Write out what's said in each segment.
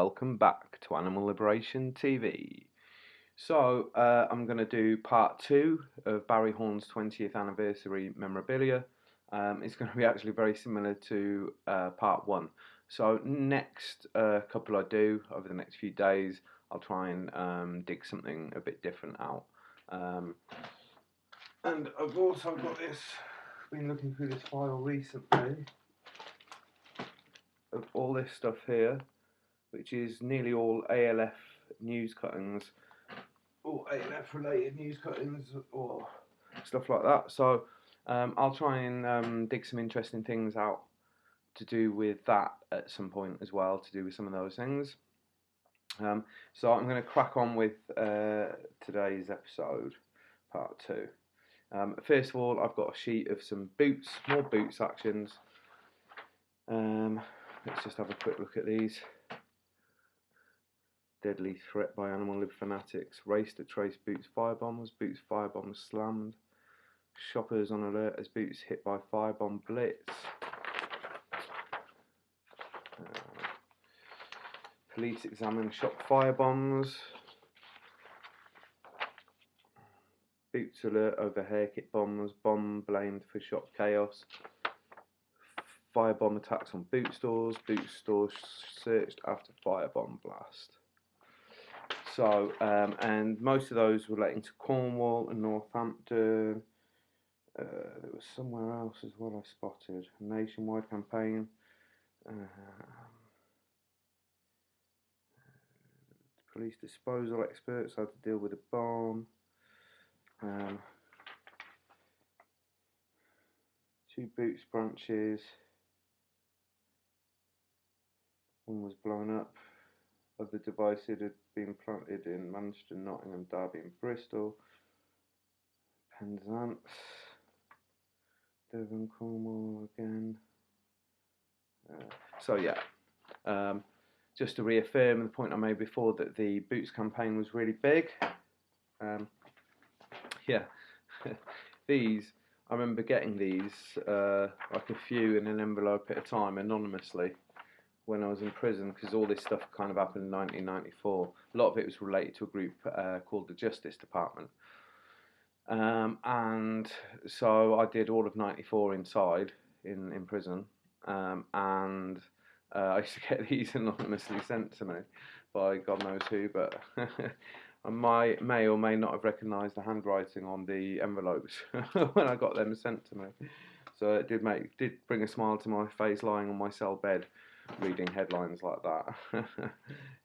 welcome back to Animal Liberation TV. So, I'm going to do part 2 of Barry Horne's 20th anniversary memorabilia. It's going to be actually very similar to part 1. So, next couple I do, over the next few days, I'll try and dig something a bit different out. And I've also got this, been looking through this file recently, of all this stuff here, which is nearly all ALF news cuttings, or ALF related news cuttings, or stuff like that. So I'll try and dig some interesting things out to do with that at some point as well, to do with some of those things. So I'm going to crack on with today's episode, part 2. First of all, I've got a sheet of some boots, more boots actions. Let's just have a quick look at these. Deadly threat by animal lib fanatics. Race to trace boots firebombers. Boots firebombs slammed. Shoppers on alert as boots hit by firebomb blitz. Police examine shop firebombs. Boots alert over hairkit bombs. Bomb blamed for shop chaos. Firebomb attacks on boot stores. Boot stores searched after firebomb blast. So, and most of those relating to Cornwall and Northampton. There was somewhere else as well I spotted. A nationwide campaign. Police disposal experts how to deal with a bomb. 2 boots branches. One was blown up. Other devices had been planted in Manchester, Nottingham, Derby and Bristol. Penzance. Devon, Cornwall again. So yeah, just to reaffirm the point I made before that the boots campaign was really big. Yeah, these, I remember getting these, like a few in an envelope at a time, anonymously, when I was in prison, because all this stuff kind of happened in 1994. A lot of it was related to a group called the Justice Department. And so I did all of 94 inside, in prison, and I used to get these anonymously sent to me by God knows who, but I may or may not have recognised the handwriting on the envelopes when I got them sent to me. So it did bring a smile to my face lying on my cell bed reading headlines like that.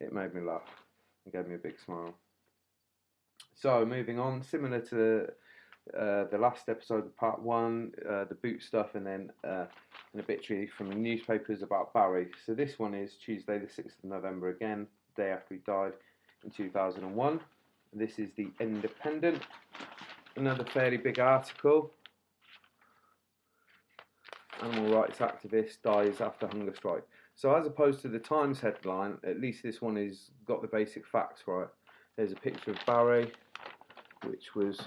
It made me laugh and gave me a big smile. So moving on, similar to the last episode of part 1, the boot stuff, and then an obituary from the newspapers about Barry. So this one is Tuesday the 6th of November again, the day after he died in 2001. This is the Independent, another fairly big article. Animal rights activist dies after hunger strike. So as opposed to the Times headline, at least this one is got the basic facts right. There's a picture of Barry, which was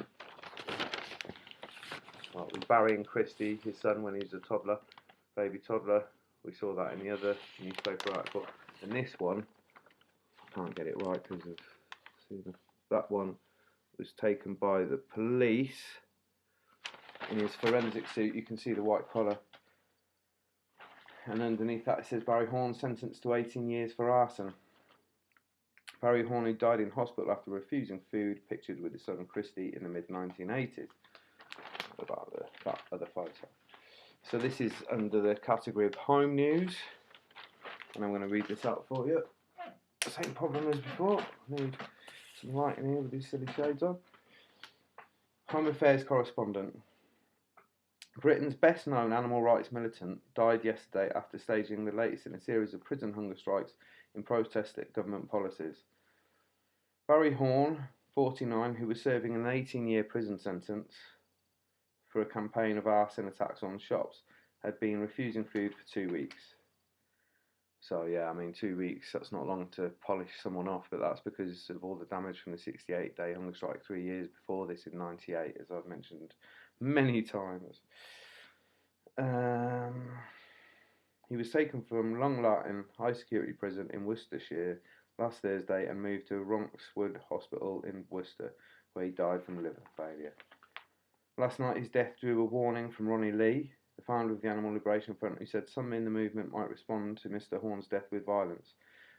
Barry and Christy, his son, when he was a toddler, baby toddler. We saw that in the other newspaper article. And this one, I can't get it right because of that one was taken by the police in his forensic suit. You can see the white collar. And underneath that it says Barry Horne sentenced to 18 years for arson. Barry Horne, who died in hospital after refusing food, pictured with his son Christy in the mid-1980s. About that other photo. So this is under the category of home news, and I'm going to read this out for you. Same problem as before. I need some light in here with these silly shades on. Home Affairs correspondent. Britain's best-known animal rights militant died yesterday after staging the latest in a series of prison hunger strikes in protest at government policies. Barry Horne, 49, who was serving an 18-year prison sentence for a campaign of arson attacks on shops, had been refusing food for 2 weeks. So yeah, I mean 2 weeks, that's not long to polish someone off, but that's because of all the damage from the 68-day hunger strike 3 years before this in 98, as I've mentioned many times. He was taken from Long Lartin High Security Prison in Worcestershire last Thursday and moved to Ronkswood Hospital in Worcester, where he died from liver failure. Last night, his death drew a warning from Ronnie Lee, the founder of the Animal Liberation Front, who said some in the movement might respond to Mr. Horne's death with violence.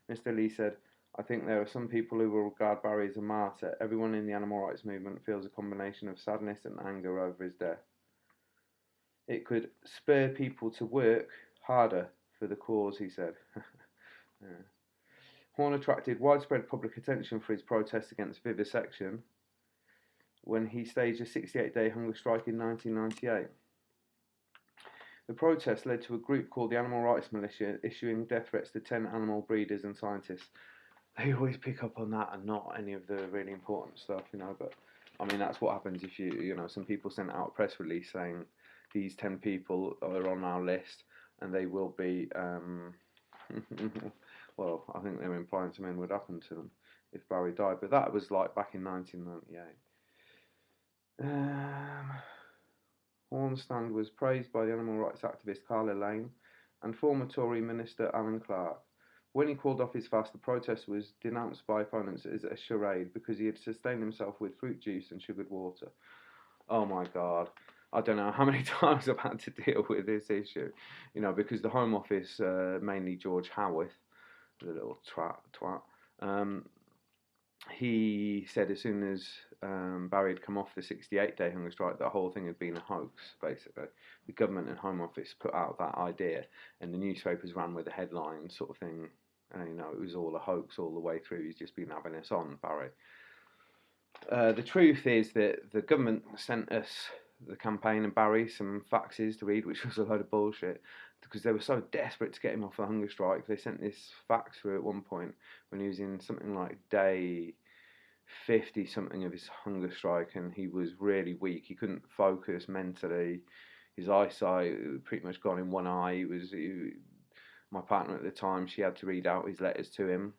Mr. Lee said, "I think there are some people who will regard Barry as a martyr. Everyone in the animal rights movement feels a combination of sadness and anger over his death. It could spur people to work harder for the cause," he said. Yeah. Horne attracted widespread public attention for his protest against vivisection when he staged a 68-day hunger strike in 1998. The protest led to a group called the Animal Rights Militia issuing death threats to 10 animal breeders and scientists. They always pick up on that and not any of the really important stuff, but I mean, that's what happens if some people sent out a press release saying these 10 people are on our list and they will be, well, I think they were implying something would happen to them if Barry died, but that was like back in 1998. Horne's stand was praised by the animal rights activist Carla Lane and former Tory Minister Alan Clark. When he called off his fast, the protest was denounced by opponents as a charade because he had sustained himself with fruit juice and sugared water. Oh my God. I don't know how many times I've had to deal with this issue, because the Home Office, mainly George Howarth, the little twat, he said as soon as Barry had come off the 68-day hunger strike, the whole thing had been a hoax, basically. The government and Home Office put out that idea, and the newspapers ran with the headline sort of thing, it was all a hoax all the way through. He's just been having us on, Barry. The truth is that the government sent us, the campaign and Barry, some faxes to read, which was a load of bullshit, because they were so desperate to get him off the hunger strike. They sent this fax through at one point when he was in something like day 50 something of his hunger strike, and he was really weak. He couldn't focus mentally. His eyesight pretty much gone in one eye. My partner at the time, she had to read out his letters to him.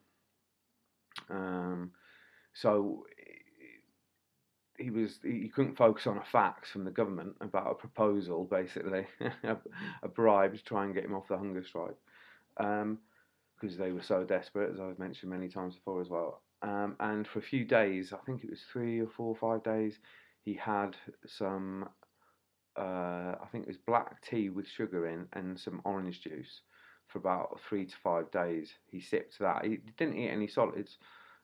So he couldn't focus on a fax from the government about a proposal, basically, a bribe to try and get him off the hunger strike, because they were so desperate, as I've mentioned many times before as well. And for a few days, I think it was 3 or 4 or 5 days, he had some, I think it was black tea with sugar in and some orange juice for about 3 to 5 days. He sipped that. He didn't eat any solids.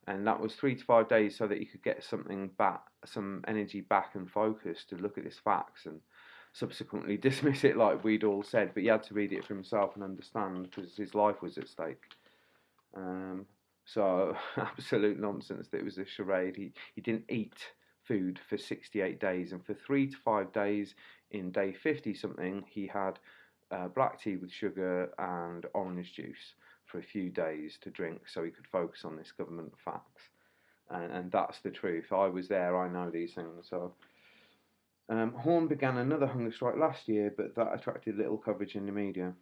And that was 3 to 5 days so that he could get something back, some energy back and focus to look at this fax and subsequently dismiss it like we'd all said. But he had to read it for himself and understand because his life was at stake. So absolute nonsense that it was a charade. He didn't eat food for 68 days, and for 3 to 5 days in day 50 something, he had black tea with sugar and orange juice for a few days to drink so he could focus on this government fax. And that's the truth. I was there, I know these things. So Horne began another hunger strike last year, but that attracted little coverage in the media.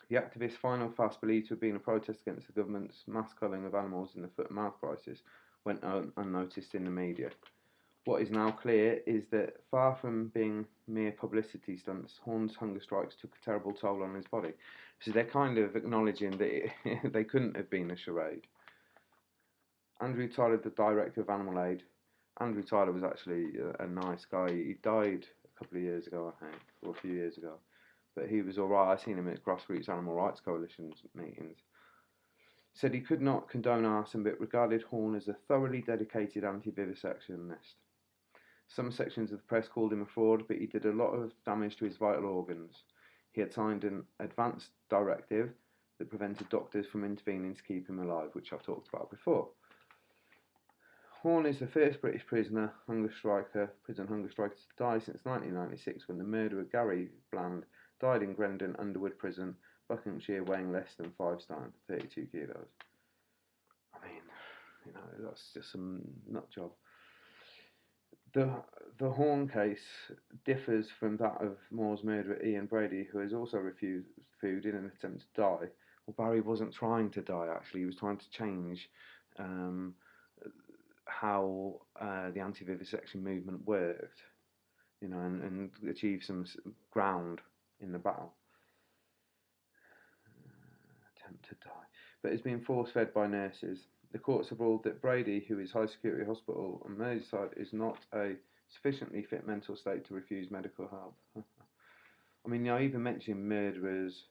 The activist's final fast, believed to have been a protest against the government's mass culling of animals in the foot and mouth crisis, went unnoticed in the media. What is now clear is that, far from being mere publicity stunts, Horne's hunger strikes took a terrible toll on his body. So they're kind of acknowledging that they couldn't have been a charade. Andrew Tyler, the director of Animal Aid. Andrew Tyler was actually a nice guy. He died a couple of years ago, I think, or a few years ago. But he was alright. I've seen him at Grassroots Animal Rights Coalition's meetings. Said he could not condone arson, but regarded Horne as a thoroughly dedicated anti-vivisectionist. Some sections of the press called him a fraud, but he did a lot of damage to his vital organs. He had signed an advance directive that prevented doctors from intervening to keep him alive, which I've talked about before. Horne is the first British prison hunger striker to die since 1996, when the murderer Gary Bland died in Grendon Underwood Prison, Buckinghamshire, weighing less than 5 stone, 32 kilos. I mean, that's just some nut job. The Horne case differs from that of Moore's murderer Ian Brady, who has also refused food in an attempt to die. Well, Barry wasn't trying to die, actually. He was trying to change how the anti-vivisection movement worked, and achieve some ground in the battle. attempt to die, but is being force-fed by nurses. The courts have ruled that Brady, who is high security hospital on Merseyside, is not a sufficiently fit mental state to refuse medical help. I mean, I even mentioned murderers.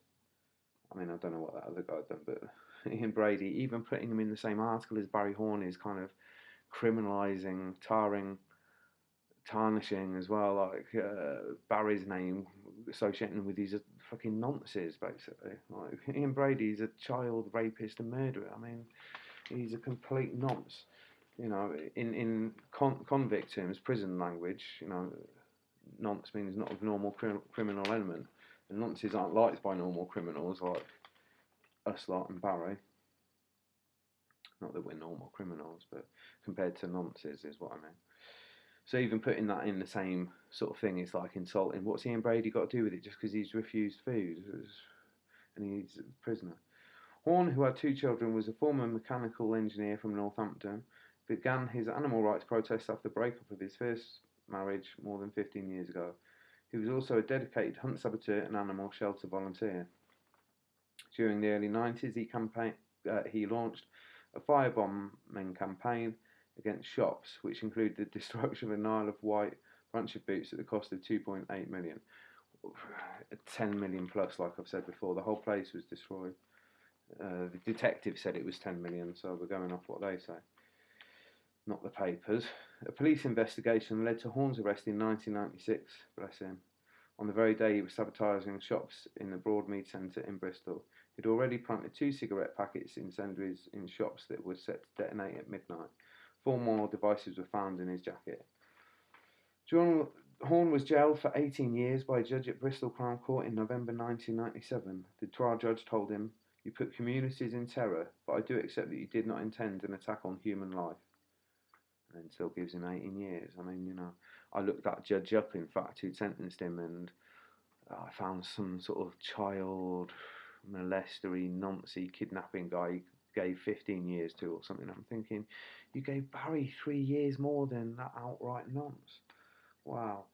I mean, I don't know what that other guy done, but Ian Brady, even putting him in the same article as Barry Horne is kind of criminalising, tarnishing as well, like Barry's name, associating with these fucking nonsense, basically. Like Ian Brady's a child rapist and murderer. I mean, he's a complete nonce. You know, in convict terms, prison language, you know, nonce means not of normal criminal element, and nonces aren't liked by normal criminals like us lot and Barry. Not that we're normal criminals, but compared to nonces is what I mean. So even putting that in the same sort of thing is like insulting. What's Ian Brady got to do with it just because he's refused food and he's a prisoner? Horne, who had 2 children, was a former mechanical engineer from Northampton, began his animal rights protests after the breakup of his first marriage more than 15 years ago. He was also a dedicated hunt saboteur and animal shelter volunteer. During the early 90s, he launched a firebombing campaign against shops, which included the destruction of an Isle of Wight bunch of boots at the cost of 2.8 million. 10 million plus, like I've said before. The whole place was destroyed. The detective said it was 10 million, so we're going off what they say, not the papers. A police investigation led to Horne's arrest in 1996, bless him, on the very day he was sabotaging shops in the Broadmead Centre in Bristol. He'd already planted 2 cigarette packets in incendiaries in shops that were set to detonate at midnight. 4 more devices were found in his jacket. Horne was jailed for 18 years by a judge at Bristol Crown Court in November 1997. The trial judge told him, "You put communities in terror, but I do accept that you did not intend an attack on human life." And then still gives him 18 years. I mean, you know, I looked that judge up, in fact, who'd sentenced him, and I found some sort of child molestery, noncy, kidnapping guy he gave 15 years to or something. I'm thinking, you gave Barry 3 years more than that outright nonce. Wow.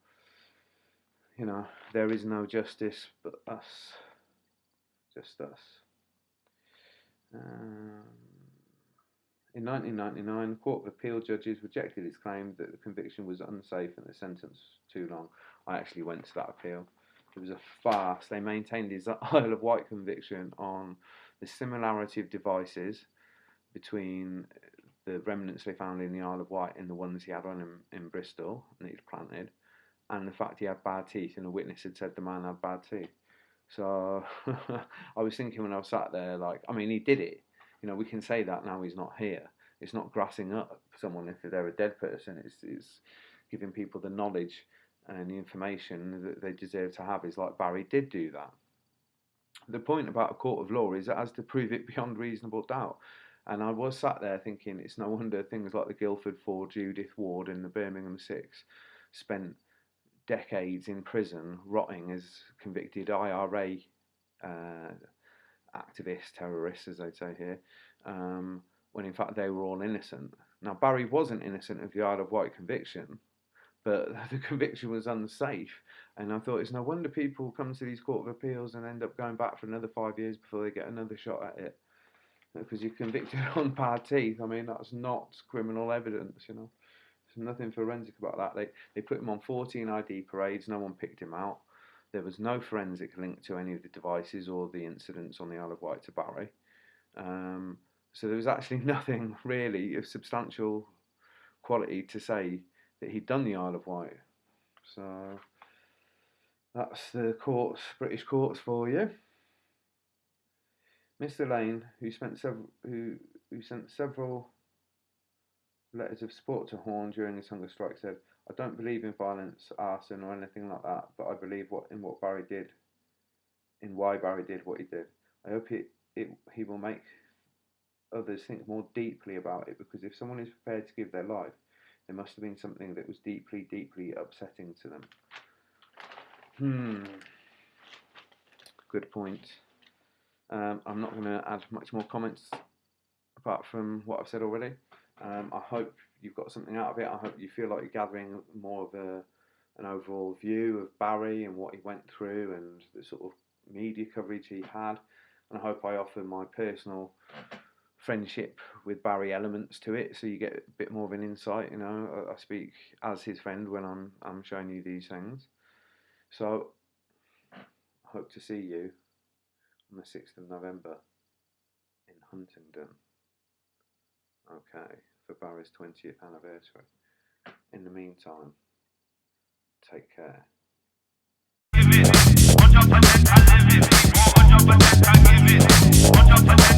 You know, there is no justice but us. Just us. In 1999, Court of Appeal judges rejected his claim that the conviction was unsafe and the sentence too long. I actually went to that appeal. It was a farce. They maintained his Isle of Wight conviction on the similarity of devices between the remnants they found in the Isle of Wight and the ones he had on him in Bristol and he'd planted, and the fact he had bad teeth, and a witness had said the man had bad teeth. So I was thinking when I was sat there, like, I mean, he did it. You know, we can say that now he's not here. It's not grassing up someone if they're a dead person. It's giving people the knowledge and the information that they deserve to have. Is like Barry did do that. The point about a court of law is it has to prove it beyond reasonable doubt. And I was sat there thinking it's no wonder things like the Guildford 4, Judith Ward and the Birmingham 6 spent decades in prison rotting as convicted IRA activists, terrorists as they say here, when in fact they were all innocent. Now Barry wasn't innocent of the Isle of Wight conviction, but the conviction was unsafe, and I thought it's no wonder people come to these Court of Appeals and end up going back for another 5 years before they get another shot at it, because you're convicted on bad teeth. I mean, that's not criminal evidence, you know. There's nothing forensic about that. They put him on 14 ID parades, no one picked him out. There was no forensic link to any of the devices or the incidents on the Isle of Wight to Barry. So there was actually nothing really of substantial quality to say that he'd done the Isle of Wight. So that's the courts, British courts for you. Mr. Lane, who sent several letters of support to Horne during his hunger strike, said, "I don't believe in violence, arson, or anything like that, but I believe in what Barry did, in why Barry did what he did. I hope he will make others think more deeply about it, because if someone is prepared to give their life, there must have been something that was deeply, deeply upsetting to them." Good point. I'm not going to add much more comments apart from what I've said already. I hope you've got something out of it. I hope you feel like you're gathering more of an overall view of Barry and what he went through and the sort of media coverage he had. and I hope I offer my personal friendship with Barry elements to it, so you get a bit more of an insight. You know, I speak as his friend when I'm showing you these things. So I hope to see you on the 6th of November in Huntingdon. Okay, for Barry's 20th anniversary. In the meantime, take care. Give it. 100% I live it. 100% I give it. 100%